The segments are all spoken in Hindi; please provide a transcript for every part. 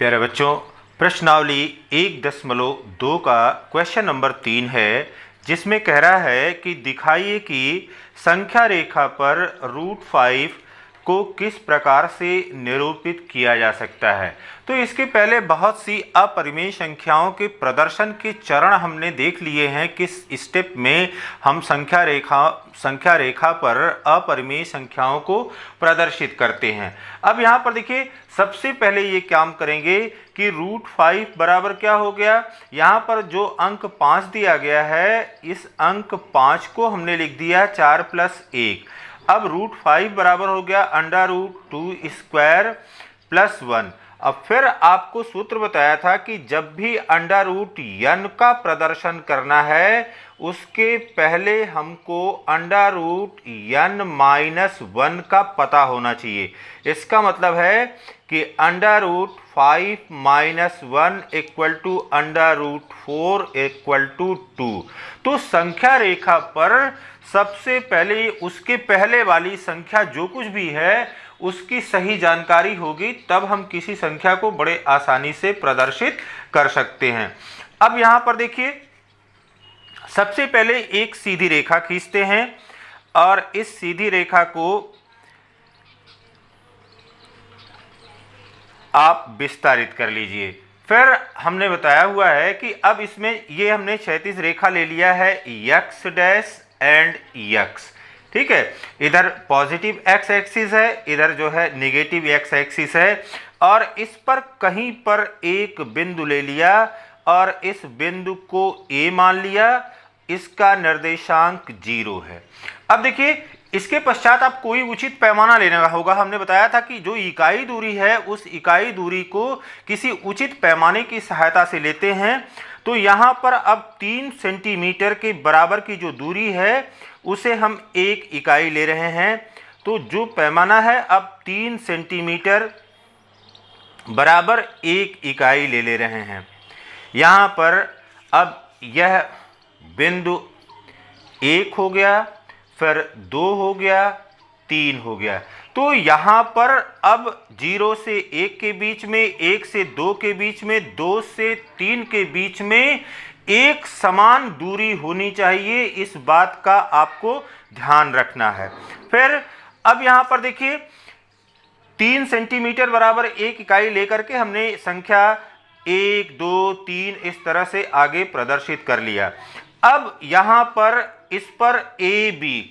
प्यारे बच्चों, प्रश्नावली 1.2 का क्वेश्चन नंबर 3 है, जिसमें कह रहा है कि दिखाइए कि संख्या रेखा पर √5 को किस प्रकार से निरूपित किया जा सकता है। तो इसके पहले बहुत सी अपरिमेय संख्याओं के प्रदर्शन के चरण हमने देख लिए हैं। किस स्टेप में हम संख्या रेखा पर अपरिमेय संख्याओं को प्रदर्शित करते हैं। अब यहाँ पर देखिए, सबसे पहले ये काम करेंगे कि √5 बराबर क्या हो गया। यहाँ पर जो अंक 5 दिया गया है, इस अंक 5 को हमने लिख दिया 4 + 1। अब √5 बराबर हो गया √2² + 1। अब फिर आपको सूत्र बताया था कि जब भी √n का प्रदर्शन करना है, उसके पहले हमको √n-1 का पता होना चाहिए। इसका मतलब है कि √5 - 1 √4 = 2। तो संख्या रेखा पर सबसे पहले उसके पहले वाली संख्या जो कुछ भी है उसकी सही जानकारी होगी, तब हम किसी संख्या को बड़े आसानी से प्रदर्शित कर सकते हैं। अब यहां पर देखिए, सबसे पहले एक सीधी रेखा खींचते हैं और इस सीधी रेखा को आप विस्तारित कर लीजिए। फिर हमने बताया हुआ है कि अब इसमें ये हमने क्षैतिज रेखा ले लिया है x' एंड x, ठीक है। इधर पॉजिटिव x एक्सिस है, इधर जो है नेगेटिव x एक्सिस है, और इस पर कहीं पर एक बिंदु ले लिया और इस बिंदु को A मान लिया। इसका निर्देशांक 0 है। अब देखिए, इसके पश्चात आप कोई उचित पैमाना लेना होगा। हमने बताया था कि जो इकाई दूरी है, उस इकाई दूरी को किसी उचित पैमाने की सहायता से लेते हैं। तो यहाँ पर अब 3 सेंटीमीटर के बराबर की जो दूरी है, उसे हम 1 इकाई ले रहे हैं। तो जो पैमाना है, अब 3 सेंटीमीटर बराबर 1 इकाई ले रहे हैं। यहाँ पर अब यह बिंदु 1 हो गया, फिर 2 हो गया, 3 हो गया। तो यहाँ पर अब 0 से 1 के बीच में, 1 से 2 के बीच में, 2 से 3 के बीच में एक समान दूरी होनी चाहिए। इस बात का आपको ध्यान रखना है। फिर अब यहाँ पर देखिए, 3 सेंटीमीटर बराबर 1 इकाई लेकर के हमने संख्या 1, 2, 3 इस तरह से आगे प्रदर्शित कर लिया। अब यहाँ पर इस पर AB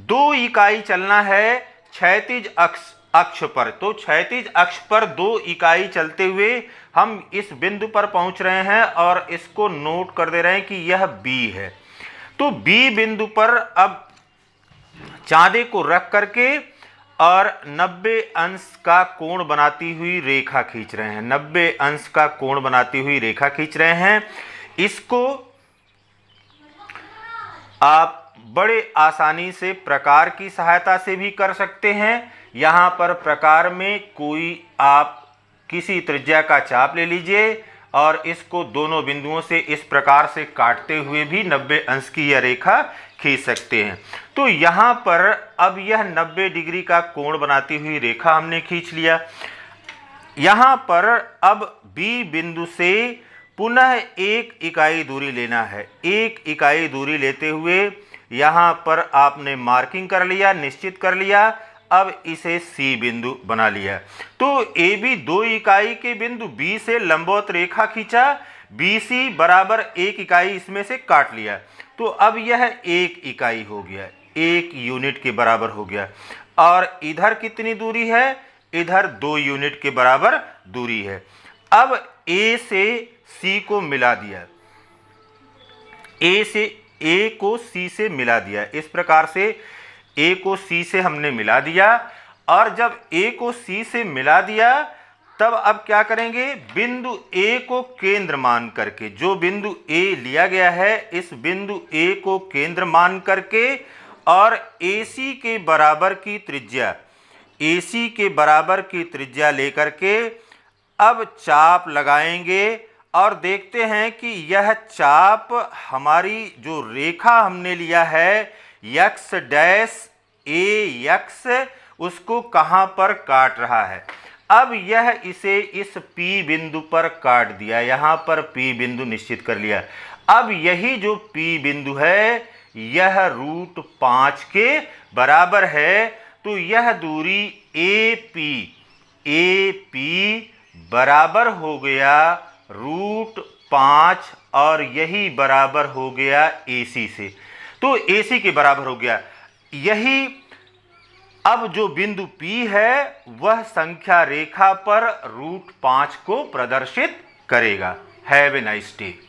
2 इकाई चलना है क्षैतिज अक्ष पर। तो क्षैतिज अक्ष पर 2 इकाई चलते हुए हम इस बिंदु पर पहुंच रहे हैं और इसको नोट कर दे रहे हैं कि यह B है। तो B बिंदु पर अब चांदे को रख करके और 90 अंश का कोण बनाती हुई रेखा खींच रहे हैं। 90 अंश का कोण बनाती हुई रेखा खींच रहे हैं। इसको आप बड़े आसानी से प्रकार की सहायता से भी कर सकते हैं। यहाँ पर प्रकार में कोई आप किसी त्रिज्या का चाप ले लीजिए और इसको दोनों बिंदुओं से इस प्रकार से काटते हुए भी 90 अंश की यह रेखा खींच सकते हैं। तो यहाँ पर अब यह 90 डिग्री का कोण बनाती हुई रेखा हमने खींच लिया। यहाँ पर अब B बिंदु से पुनः 1 इकाई दूरी लेना है। 1 इकाई दूरी लेते हुए यहाँ पर आपने मार्किंग कर लिया, निश्चित कर लिया। अब इसे C बिंदु बना लिया। तो AB 2 इकाई के बिंदु B से लंबवत रेखा खींचा, BC बराबर 1 इकाई इसमें से काट लिया। तो अब यह 1 इकाई हो गया, 1 यूनिट के बराबर हो गया। और इधर कितनी दूरी है? इधर 2 यूनिट के बराबर दूरी है। अब A से C को मिला दिया, A को C से मिला दिया। इस प्रकार से A को C से हमने मिला दिया। और जब A को C से मिला दिया, तब अब क्या करेंगे? बिंदु A को केंद्र मान करके, जो बिंदु A लिया गया है, इस बिंदु A को केंद्र मान करके और AC के बराबर की त्रिज्या लेकर के अब चाप लगाएंगे और देखते हैं कि यह चाप हमारी जो रेखा हमने लिया है x' AX, उसको कहां पर काट रहा है। अब यह इसे इस P बिंदु पर काट दिया, यहां पर P बिंदु निश्चित कर लिया। अब यही जो P बिंदु है यह √5 के बराबर है, तो यह दूरी AP बराबर हो गया √5 और यही बराबर हो गया AC से। तो AC के बराबर हो गया। यही अब जो बिंदु P है वह संख्या रेखा पर √5 को प्रदर्शित करेगा। Have a nice day.